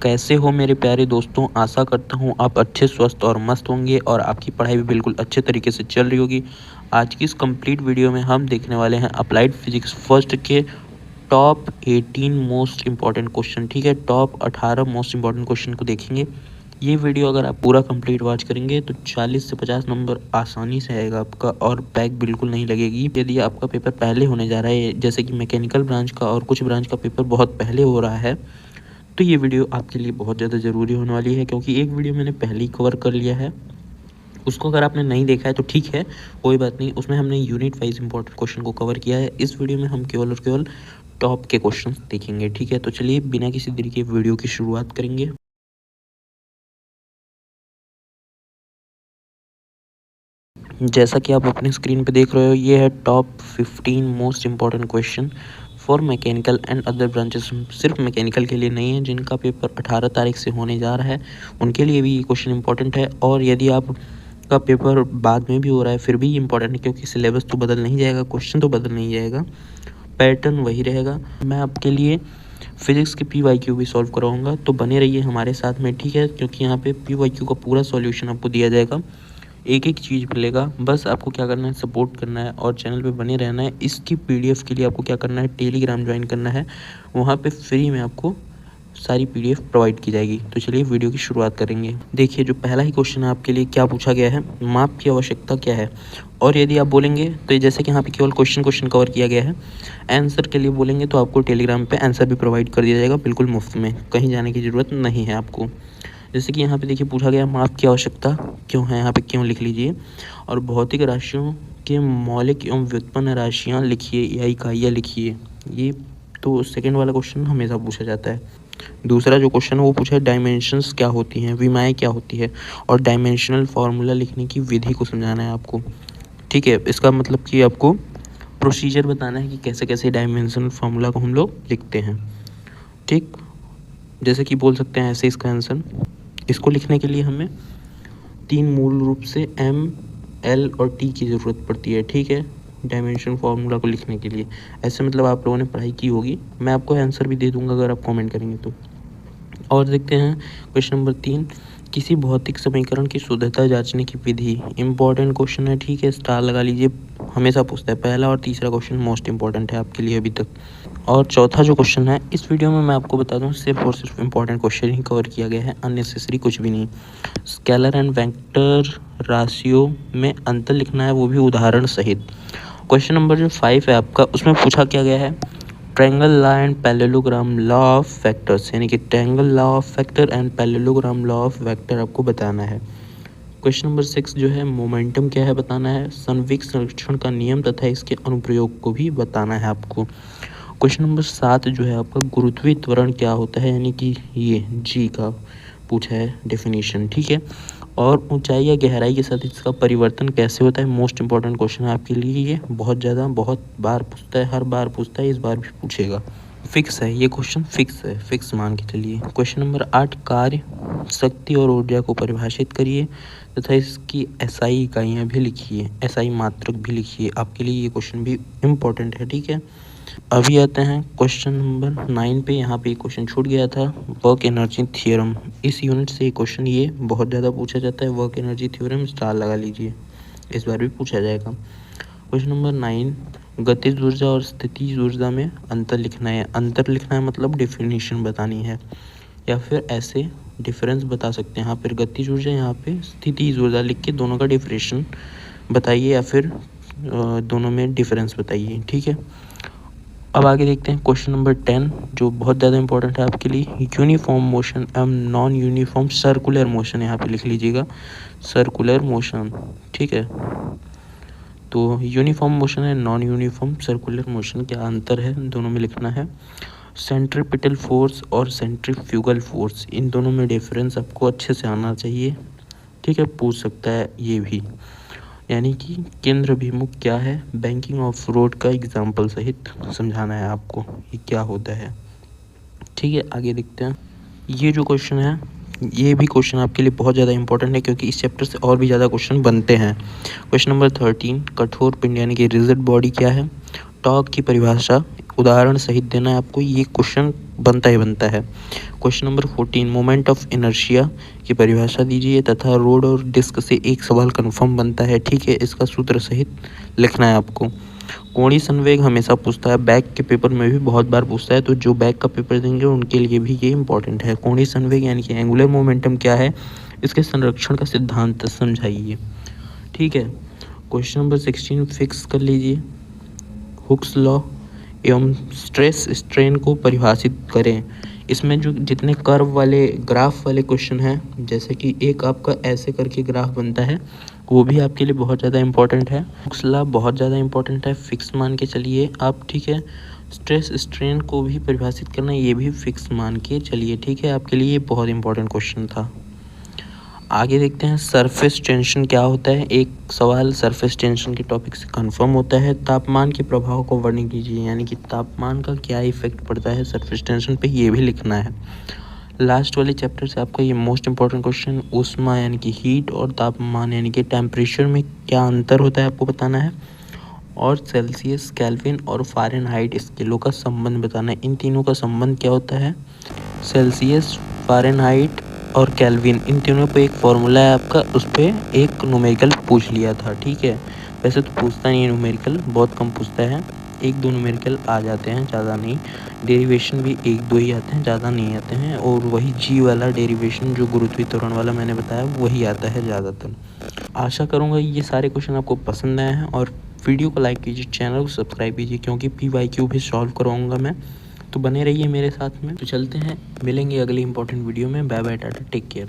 कैसे हो मेरे प्यारे दोस्तों। आशा करता हूँ आप अच्छे स्वस्थ और मस्त होंगे और आपकी पढ़ाई भी बिल्कुल अच्छे तरीके से चल रही होगी। आज की इस कंप्लीट वीडियो में हम देखने वाले हैं अप्लाइड फिजिक्स फर्स्ट के टॉप 18 मोस्ट इम्पॉर्टेंट क्वेश्चन। ठीक है, टॉप 18 मोस्ट इम्पॉर्टेंट क्वेश्चन को देखेंगे। ये वीडियो अगर आप पूरा कंप्लीट वॉच करेंगे तो 40 से 50 नंबर आसानी से आएगा आपका और बैक बिल्कुल नहीं लगेगी। यदि आपका पेपर पहले होने जा रहा है, जैसे कि मैकेनिकल ब्रांच का और कुछ ब्रांच का पेपर बहुत पहले हो रहा है, तो ये वीडियो आपके लिए बहुत ज़्यादा ज़रूरी होने वाली है, क्योंकि एक वीडियो मैंने पहले ही कवर कर लिया है। उसको अगर आपने नहीं देखा है तो ठीक है, कोई बात नहीं। उसमें हमने यूनिट वाइज इंपॉर्टेंट क्वेश्चन को कवर किया है। इस वीडियो में हम केवल और केवल टॉप के क्वेश्चन देखेंगे। ठीक है, तो चलिए बिना किसी देरी के वीडियो की शुरुआत करेंगे। जैसा कि आप अपने स्क्रीन पे देख रहे हो, ये है top 15 most important question for mechanical and other branches. सिर्फ मैकेनिकल के लिए नहीं है, जिनका पेपर 18 तारीख से होने जा रहा है उनके लिए भी ये क्वेश्चन इंपॉर्टेंट है। और यदि आप का पेपर बाद में भी हो रहा है फिर भी इम्पॉर्टेंट है, क्योंकि सिलेबस तो बदल नहीं जाएगा, क्वेश्चन तो बदल नहीं जाएगा, पैटर्न वही रहेगा। मैं आपके लिए फिजिक्स के PYQ भी सॉल्व कराऊंगा, तो बने रहिए हमारे साथ में। ठीक है, क्योंकि यहाँ पे PYQ का पूरा सॉल्यूशन आपको दिया जाएगा, एक एक चीज़ मिलेगा। बस आपको क्या करना है, सपोर्ट करना है और चैनल पे बने रहना है। इसकी PDF के लिए आपको क्या करना है, टेलीग्राम ज्वाइन करना है। वहाँ पे फ्री में आपको सारी PDF प्रोवाइड की जाएगी। तो चलिए वीडियो की शुरुआत करेंगे। देखिए, जो पहला ही क्वेश्चन है आपके लिए, क्या पूछा गया है, माप की आवश्यकता क्या है। और यदि आप बोलेंगे तो जैसे कि यहाँ पे केवल क्वेश्चन कवर किया गया है, आंसर के लिए बोलेंगे तो आपको टेलीग्राम पे आंसर भी प्रोवाइड कर दिया जाएगा, बिल्कुल मुफ्त में, कहीं जाने की ज़रूरत नहीं है आपको। जैसे कि यहाँ पे देखिए पूछा गया माप की आवश्यकता क्यों है, यहाँ पे क्यों लिख लीजिए। और भौतिक राशियों के मौलिक एवं व्युत्पन्न राशियाँ लिखिए या इकाइयाँ लिखिए। ये तो सेकंड वाला क्वेश्चन हमेशा पूछा जाता है। दूसरा जो क्वेश्चन है वो पूछा है डायमेंशंस क्या होती हैं, विमाएँ क्या होती है, और डायमेंशनल फार्मूला लिखने की विधि को समझाना है आपको। ठीक है, इसका मतलब कि आपको प्रोसीजर बताना है कि कैसे कैसे डायमेंशनल फार्मूला को हम लोग लिखते हैं। ठीक, जैसे कि बोल सकते हैं ऐसे इसका आंसर। इसको लिखने के लिए हमें 3 मूल रूप से M, L और T की ज़रूरत पड़ती है। ठीक है, डायमेंशन फार्मूला को लिखने के लिए। ऐसे मतलब आप लोगों ने पढ़ाई की होगी, मैं आपको आंसर भी दे दूंगा अगर आप कमेंट करेंगे तो। और देखते हैं क्वेश्चन नंबर 3, किसी भौतिक समीकरण की शुद्धता जांचने की विधि। इंपॉर्टेंट क्वेश्चन है, ठीक है, स्टार लगा लीजिए, हमेशा पूछता है। पहला और तीसरा क्वेश्चन मोस्ट इंपॉर्टेंट है आपके लिए अभी तक। और चौथा जो क्वेश्चन है, इस वीडियो में मैं आपको बता दूं सिर्फ और सिर्फ इंपॉर्टेंट क्वेश्चन ही कवर किया गया है, अननेसेसरी कुछ भी नहीं। स्केलर एंड वेक्टर राशियों में अंतर लिखना है, वो भी उदाहरण सहित। क्वेश्चन नंबर जो 5 है आपका, उसमें पूछा क्या गया है, triangle law and parallelogram law of vectors, यानी कि triangle law of vector and parallelogram law of vector आपको बताना है। क्वेश्चन नंबर 6 जो है, मोमेंटम क्या है बताना है। संवेग संरक्षण का नियम तथा इसके अनुप्रयोग को भी बताना है आपको। क्वेश्चन नंबर 7 जो है आपका, गुरुत्वीय त्वरण क्या होता है, यानी कि ये G का पूछा है डेफिनेशन। ठीक है, और ऊंचाई या गहराई के साथ इसका परिवर्तन कैसे होता है, मोस्ट इंपॉर्टेंट क्वेश्चन है आपके लिए। ये बहुत बार पूछता है, हर बार पूछता है, इस बार भी पूछेगा। फिक्स है ये क्वेश्चन, फिक्स है, फिक्स मान के चलिए। क्वेश्चन नंबर 8, कार्य, शक्ति और ऊर्जा को परिभाषित करिए तथा इसकी SI इकाइयाँ भी लिखिए, SI मात्रक भी लिखिए। आपके लिए ये क्वेश्चन भी इम्पोर्टेंट है। ठीक है, अभी आते हैं क्वेश्चन नंबर 9 पे। यहाँ पे क्वेश्चन छूट गया था, वर्क एनर्जी थ्योरम। इस यूनिट से क्वेश्चन ये बहुत ज़्यादा पूछा जाता है, वर्क एनर्जी थ्योरम, स्टार लगा लीजिए, इस बार भी पूछा जाएगा। क्वेश्चन नंबर 9, गतिज ऊर्जा और स्थितिज ऊर्जा में अंतर लिखना है। अंतर लिखना है मतलब डेफिनेशन बतानी है, या फिर ऐसे डिफरेंस बता सकते हैं। यहाँ पर गतिज ऊर्जा, यहाँ पे स्थितिज ऊर्जा लिख के दोनों का डिफरेंशन बताइए, या फिर दोनों में डिफरेंस बताइए। ठीक है, अब आगे देखते हैं क्वेश्चन नंबर 10, जो बहुत ज़्यादा इंपॉर्टेंट है आपके लिए। यूनिफॉर्म मोशन एवं नॉन यूनिफॉर्म सर्कुलर मोशन, यहाँ पे लिख लीजिएगा सर्कुलर मोशन। ठीक है, तो यूनिफॉर्म मोशन है, नॉन यूनिफॉर्म सर्कुलर मोशन, क्या अंतर है, दोनों में लिखना है। सेंट्रीपिटल फोर्स और सेंट्रीफ्यूगल फोर्स, इन दोनों में डिफरेंस आपको अच्छे से आना चाहिए। ठीक है, पूछ सकता है ये भी। यानी कि केंद्र अभिमुख क्या है, बैंकिंग ऑफ रोड का एग्जाम्पल सहित समझाना है आपको ये क्या होता है। ठीक है, आगे देखते हैं। ये जो क्वेश्चन है, ये भी क्वेश्चन आपके लिए बहुत ज़्यादा इंपॉर्टेंट है, क्योंकि इस चैप्टर से और भी ज़्यादा क्वेश्चन बनते हैं। क्वेश्चन नंबर 13, कठोर पिंड यानी कि रिजिड बॉडी क्या है। टॉर्क की परिभाषा उदाहरण सहित देना है आपको, ये क्वेश्चन बनता ही बनता है। Question number 14, moment of inertia की परिभाषा दीजिए तथा रोड और डिस्क से एक सवाल कन्फर्म बनता है, ठीक है, इसका सूत्र सहित लिखना है आपको। कोणीय संवेग हमेशा पूछता है, बैक के पेपर में भी बहुत बार पूछता है, तो जो बैक का पेपर देंगे उनके लिए भी ये इंपॉर्टेंट है। कोणीय संवेग यानी कि एंगुलर मोमेंटम क्या है, इसके संरक्षण का सिद्धांत समझाइए, ठीक है। क्वेश्चन नंबर 16 फिक्स कर लीजिए। हुक्स लॉ एवं स्ट्रेस स्ट्रेन को परिभाषित करें। इसमें जो जितने कर्व वाले ग्राफ वाले क्वेश्चन हैं, जैसे कि एक आपका ऐसे करके ग्राफ बनता है, वो भी आपके लिए बहुत ज़्यादा इंपॉर्टेंट है। हुक्स लॉ बहुत ज़्यादा इंपॉर्टेंट है, फिक्स मान के चलिए आप, ठीक है। स्ट्रेस स्ट्रेन को भी परिभाषित करना, ये भी फिक्स मान के चलिए, ठीक है। आपके लिए ये बहुत इंपॉर्टेंट क्वेश्चन था। आगे देखते हैं सरफेस टेंशन क्या होता है। एक सवाल सरफेस टेंशन के टॉपिक से कंफर्म होता है। तापमान के प्रभाव को वर्णन कीजिए, यानी कि तापमान का क्या इफेक्ट पड़ता है सरफेस टेंशन पे, ये भी लिखना है। लास्ट वाले चैप्टर से आपका ये मोस्ट इंपॉर्टेंट क्वेश्चन, ऊष्मा यानी कि हीट और तापमान यानी कि टेम्परेचर में क्या अंतर होता है आपको बताना है, और सेल्सियस, केल्विन और फ़ारेनहाइट स्केलों का संबंध बताना है। इन तीनों का संबंध क्या होता है, सेल्सियस, फ़ारेनहाइट और केल्विन, इन तीनों पे एक फॉर्मूला है आपका, उस पर एक न्यूमेरिकल पूछ लिया था, ठीक है। वैसे तो पूछता नहीं है न्यूमेरिकल, बहुत कम पूछता है, एक दो न्यूमेरिकल आ जाते हैं, ज़्यादा नहीं। डेरिवेशन भी एक दो ही आते हैं, ज़्यादा नहीं आते हैं, और वही जी वाला डेरिवेशन जो गुरुत्वीय वाला मैंने बताया वही आता है ज़्यादातर। आशा करूँगा ये सारे क्वेश्चन आपको पसंद आए हैं, और वीडियो को लाइक कीजिए, चैनल को सब्सक्राइब कीजिए, क्योंकि PYQ भी सॉल्व करवाऊँगा मैं, तो बने रहिए मेरे साथ में। तो चलते हैं, मिलेंगे अगली इंपॉर्टेंट वीडियो में। Bye bye, tata, take care.